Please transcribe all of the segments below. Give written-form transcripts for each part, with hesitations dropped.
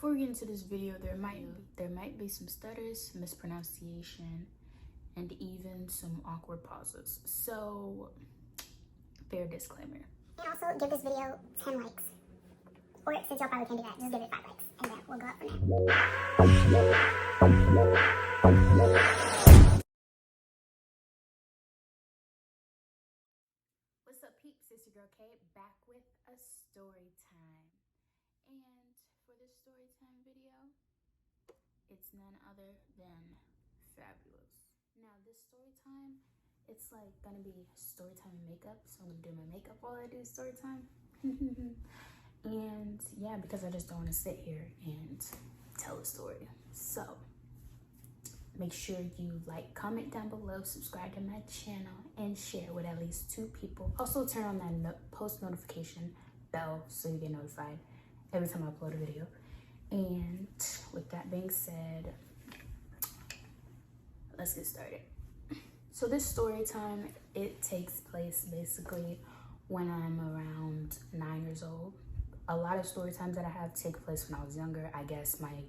before we get into this video, there might be some stutters, mispronunciation, and even some awkward pauses. So, fair disclaimer. And also give this video 10 likes. Or since y'all probably can't do that, just give it 5 likes. And then we'll go up from there. What's up, peeps? It's your girl Kay, back with a story time. And for this story time video, it's none other than fabulous. Now this story time, it's like gonna be story time and makeup. So I'm gonna do my makeup while I do story time. And yeah, because I just don't want to sit here and tell a story. So make sure you like, comment down below, subscribe to my channel, and share with at least 2 people. Also turn on that post notification bell so you get notified every time I upload a video. And with that being said, let's get started. So this story time, it takes place basically when I'm around 9 years old. A lot of story times that I have take place when I was younger. I guess my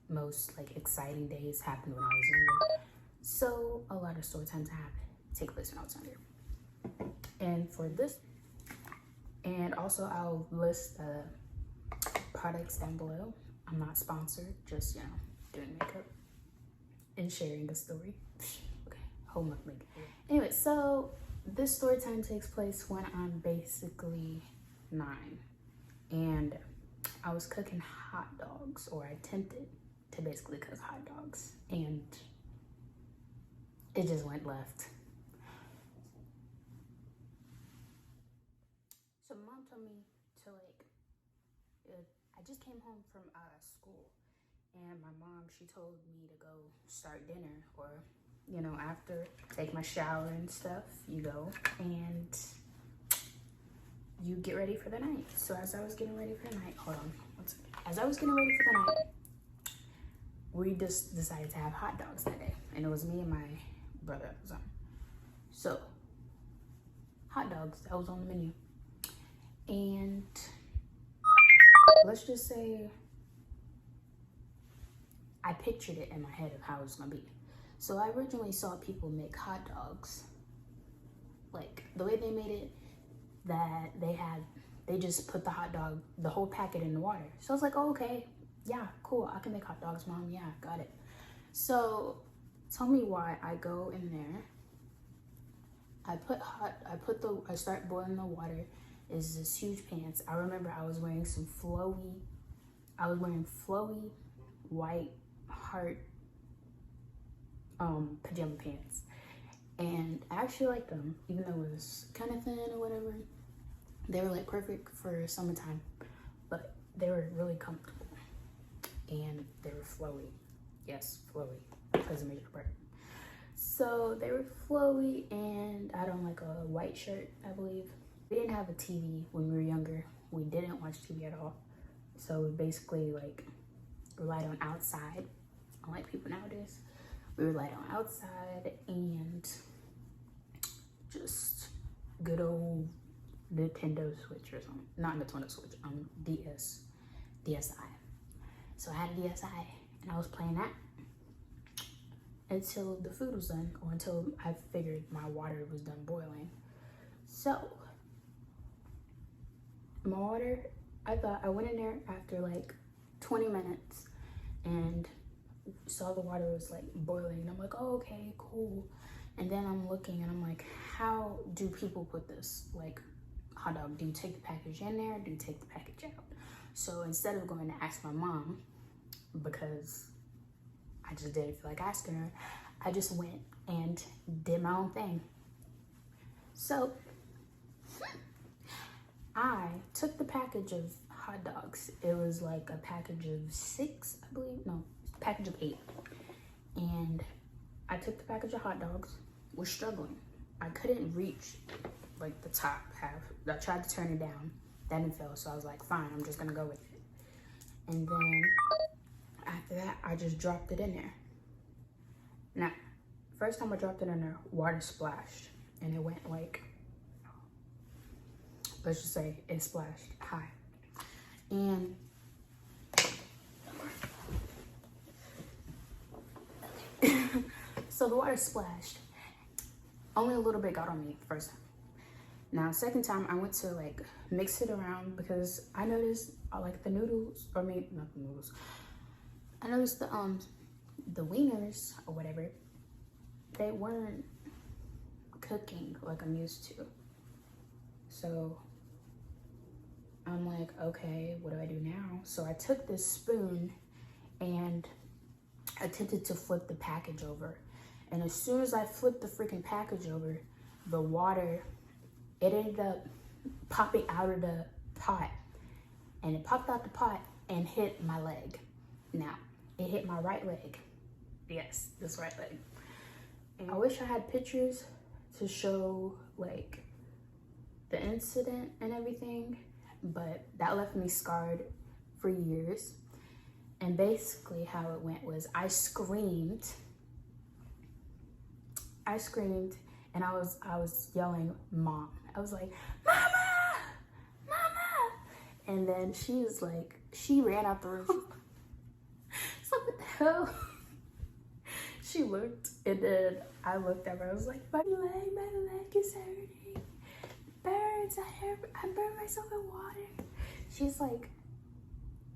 most like exciting days happened when I was younger. So a lot of story times I have take place when I was younger. And for this, and also I'll list the products down below. I'm not sponsored, just, you know, doing makeup and sharing the story. Okay, home of makeup. Anyway, so this story time takes place when I'm basically 9. And I was cooking hot dogs, or I attempted to basically cook hot dogs, and it just went left. So mom told me to I just came home from school, and my mom, she told me to go start dinner, or, you know, after take my shower and stuff, you go and you get ready for the night. So as I was getting ready for the night, hold on one second. As I was getting ready for the night, we just decided to have hot dogs that day. And it was me and my brother at the time. So, hot dogs, that was on the menu. And let's just say I pictured it in my head of how it was gonna be. So I originally saw people make hot dogs, like the way they made it, that they just put the hot dog, the whole packet in the water. So I was like, oh, okay, yeah, cool, I can make hot dogs, mom, yeah, got it. So tell me why I go in there, I start boiling the water. Is this huge pants. I remember I was wearing flowy white heart pajama pants. And I actually liked them, even though it was kind of thin or whatever. They were like perfect for summertime, but they were really comfortable. And they were flowy. Yes, flowy, plays a major part. So they were flowy, and I had on like a white shirt, I believe. We didn't have a TV when we were younger. We didn't watch TV at all. So we basically like relied on outside, unlike people nowadays. We relied on outside and just good old Nintendo Switch or something. Not Nintendo Switch, DSi. So I had a DSi and I was playing that until the food was done, or until I figured my water was done boiling. So my water, I went in there after like 20 minutes and saw the water was like boiling, and I'm like, oh, okay, cool. And then I'm looking and I'm like, how do people put this like hot dog? Do you take the package in there? Do you take the package out? So instead of going to ask my mom, because I just didn't feel like asking her, I just went and did my own thing. So I took the package of hot dogs. It was like a package of 6, I believe. No, package of 8. And I took the package of hot dogs, was struggling. I couldn't reach like the top half. I tried to turn it down, that didn't fail. So I was like, fine, I'm just gonna go with it. And then after that, I just dropped it in there. Now, first time I dropped it in there, water splashed, and it went like, let's just say it splashed high. And So the water splashed. Only a little bit got on me first time. Now, second time, I went to like mix it around because I noticed like the noodles, or maybe not the noodles. I noticed the wieners or whatever, they weren't cooking like I'm used to. So I'm like, okay, what do I do now? So I took this spoon and attempted to flip the package over. And as soon as I flipped the freaking package over, the water, it ended up popping out of the pot. And it popped out the pot and hit my leg. Now, it hit my right leg. Yes, this right leg. And I wish I had pictures to show like the incident and everything, but that left me scarred for years. And basically how it went was I screamed and I was yelling mom. I was like, mama, mama. And then she ran out the room. So what the hell? She looked, and then I looked at her. I was like, my leg is hurting. It burns. I burned myself in water. She's like,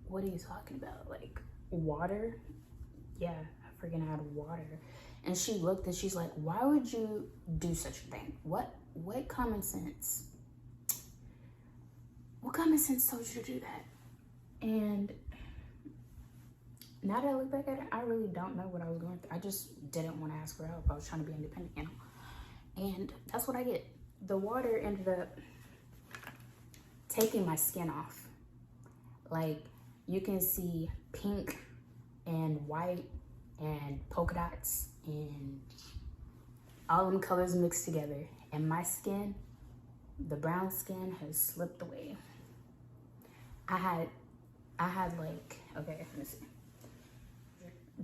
what are you talking about? Like, water? Yeah, I freaking had water. And she looked and she's like, why would you do such a thing? What common sense? What common sense told you to do that? And now that I look back at it, I really don't know what I was going through. I just didn't want to ask for help. I was trying to be independent, you know? And that's what I get. The water ended up taking my skin off. Like, you can see pink and white and polka dots and all them colors mixed together. And my skin, the brown skin, has slipped away. I had like, okay, let me see.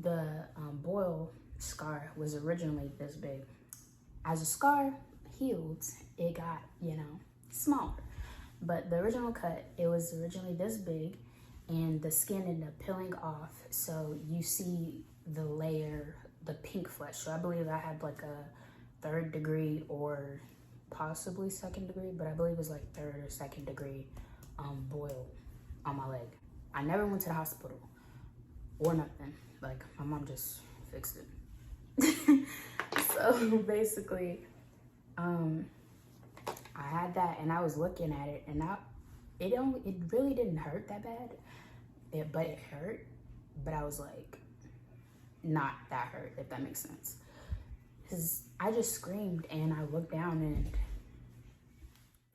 The boil scar was originally this big. As the scar healed, it got, you know, smaller. But the original cut, it was originally this big, and the skin ended up peeling off. So you see the layer, the pink flesh. So I believe I had like a 3rd degree or possibly 2nd degree, but I believe it was like 3rd or 2nd degree boil on my leg. I never went to the hospital or nothing. Like, my mom just fixed it. So basically, I had that and I was looking at it, and it really didn't hurt that bad. But it hurt, but I was like, not that hurt, if that makes sense. Because I just screamed and I looked down, and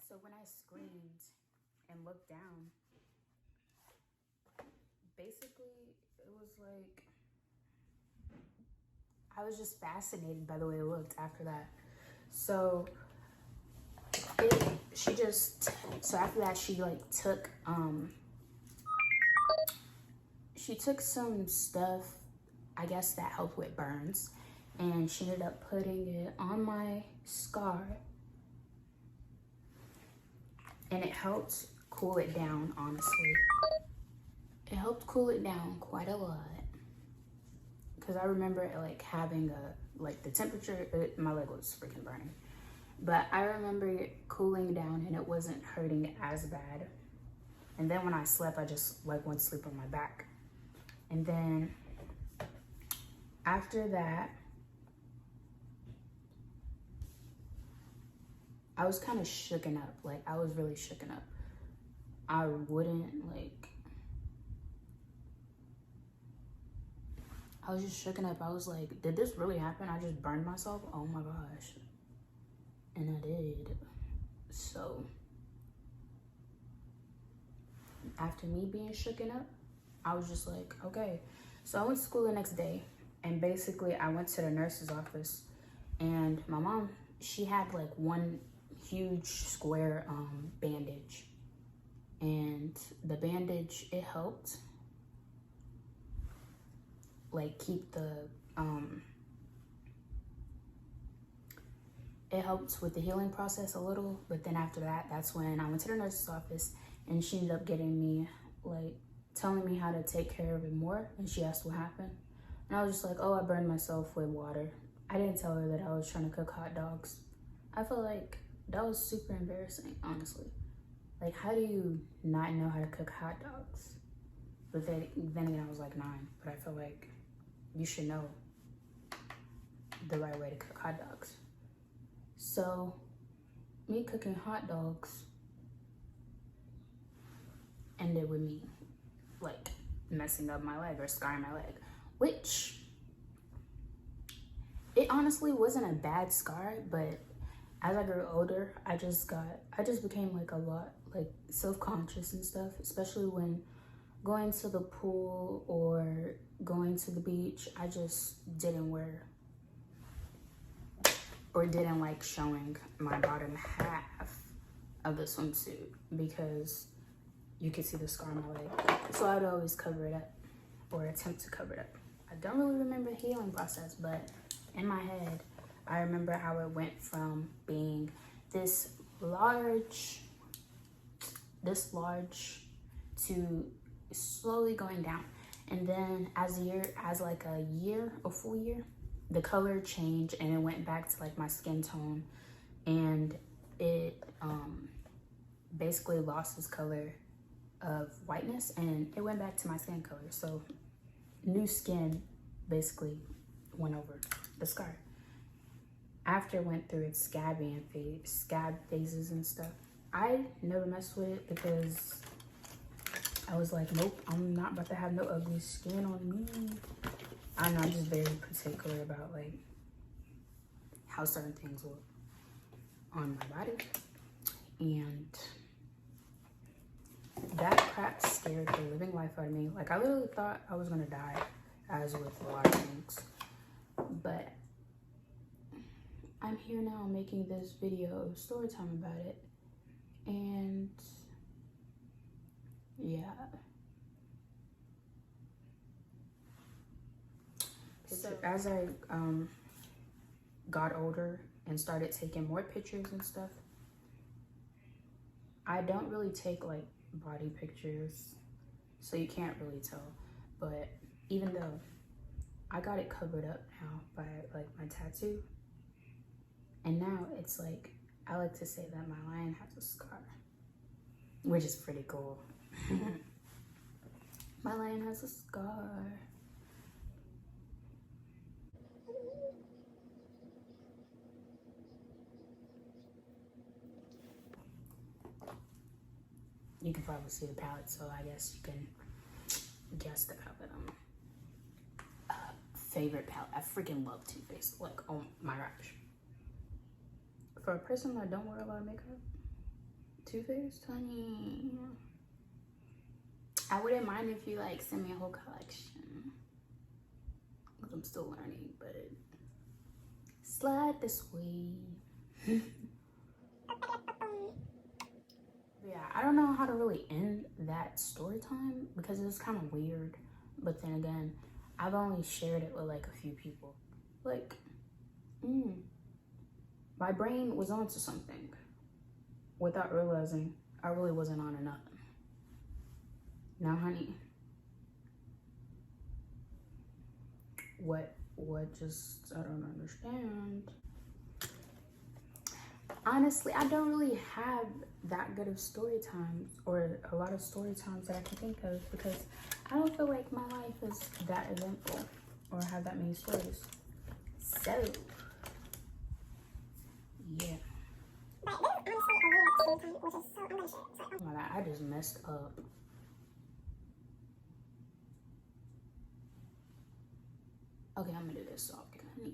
so when I screamed and looked down, basically it was like, I was just fascinated by the way it looked after that. So after that, she like took some stuff, I guess, that helped with burns, and she ended up putting it on my scar, and it helped cool it down, honestly. It helped cool it down quite a lot, because I remember it like having the temperature, my leg was freaking burning, but I remember it cooling down and it wasn't hurting as bad. And then when I slept, I just like went to sleep on my back. And then after that, I was kind of shooken up. Like, I was really shooken up. I was just shooken up. I was like, did this really happen? I just burned myself? Oh my gosh. And I did. So after me being shooken up, I was just like, okay. So I went to school the next day, and basically I went to the nurse's office, and my mom, she had like one huge square bandage, and the bandage, it helped like keep the it helped with the healing process a little. But then after that, that's when I went to the nurse's office, and she ended up getting me, like, telling me how to take care of it more. And she asked what happened, And I was just like, oh, I burned myself with water. I didn't tell her that I was trying to cook hot dogs. I felt like that was super embarrassing, honestly. Like, how do you not know how to cook hot dogs? But then again, I was like 9, but I feel like you should know the right way to cook hot dogs. So, me cooking hot dogs ended with me, like, messing up my leg or scarring my leg, which it honestly wasn't a bad scar, but as I grew older, I just became like a lot like self-conscious and stuff, especially when going to the pool or going to the beach. I just didn't wear or didn't like showing my bottom half of the swimsuit because you could see the scar on my leg. So I'd always cover it up or attempt to cover it up. I don't really remember the healing process, but in my head, I remember how it went from being this large to slowly going down. And then as a full year, the color changed and it went back to like my skin tone, and it basically lost its color of whiteness and it went back to my skin color. So new skin basically went over the scar. After it went through its scab phases and stuff, I never messed with it because I was like, nope, I'm not about to have no ugly skin on me. I don't know, I'm just very particular about like how certain things look on my body. And that crap scared the living life out of me. Like, I literally thought I was gonna die, as with a lot of things. But I'm here now making this video story time about it. And yeah. So as I got older and started taking more pictures and stuff, I don't really take like body pictures, so you can't really tell. But even though I got it covered up now by like my tattoo, and now it's like, I like to say that my lion has a scar, which is pretty cool. My lion has a scar. You can probably see the palette, so I guess you can guess the palette. Favorite palette. I freaking love Too Faced. Like, oh my gosh. For a person that don't wear a lot of makeup, Too Faced, honey. I wouldn't mind if you like send me a whole collection, because I'm still learning, but slide this way. Yeah, I don't know how to really end that story time because it's kind of weird. But then again, I've only shared it with like a few people. Like, my brain was onto something without realizing I really wasn't on to nothing. Now, honey, what just, I don't understand. Honestly, I don't really have that good of story times, or a lot of story times that I can think of, because I don't feel like my life is that eventful or have that many stories. So, yeah. But this is honestly a real story time, which is so, I'm gonna share it. So, I just messed up. Okay, I'm gonna do this so I can honey.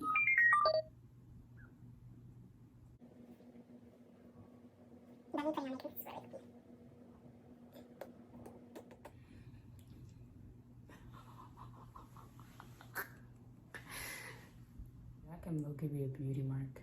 Let me put it on my kids really quickly. I can go give you a beauty mark.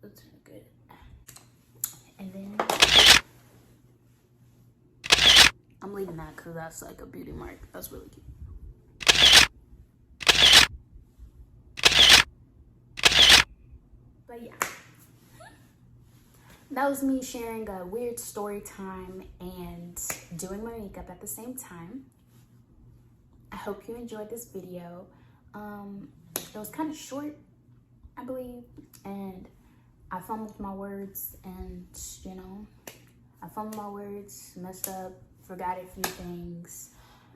That's good. And then I'm leaving that because that's like a beauty mark. That's really cute. But yeah, that was me sharing a weird story time and doing my makeup at the same time. I hope you enjoyed this video. It was kind of short, I believe, and I fumbled my words, and you know, I fumbled my words, messed up, forgot a few things.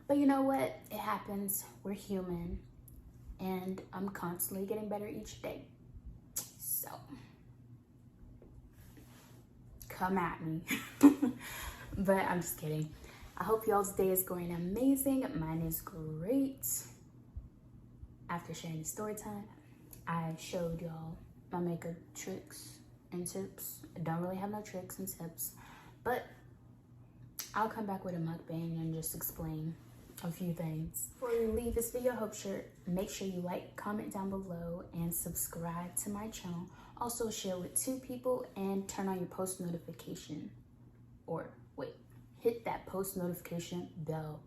But you know what? It happens. We're human, and I'm constantly getting better each day. So, come at me. But I'm just kidding. I hope y'all's day is going amazing. Mine is great. After sharing the story time, I showed y'all my makeup tricks and tips. I don't really have no tricks and tips, but I'll come back with a mukbang and just explain a few things. Before we leave this video, make sure you like, comment down below, and subscribe to my channel. Also share with 2 people and turn on your post notification. Or wait, hit that post notification bell.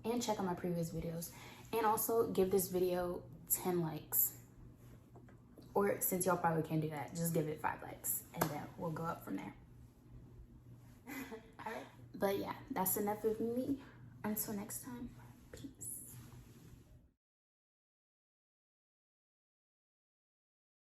And check out my previous videos. And also give this video 10 likes. Or since y'all probably can't do that, just give it 5 likes. And then we'll go up from there. Alright. But yeah, that's enough of me. Until next time, peace.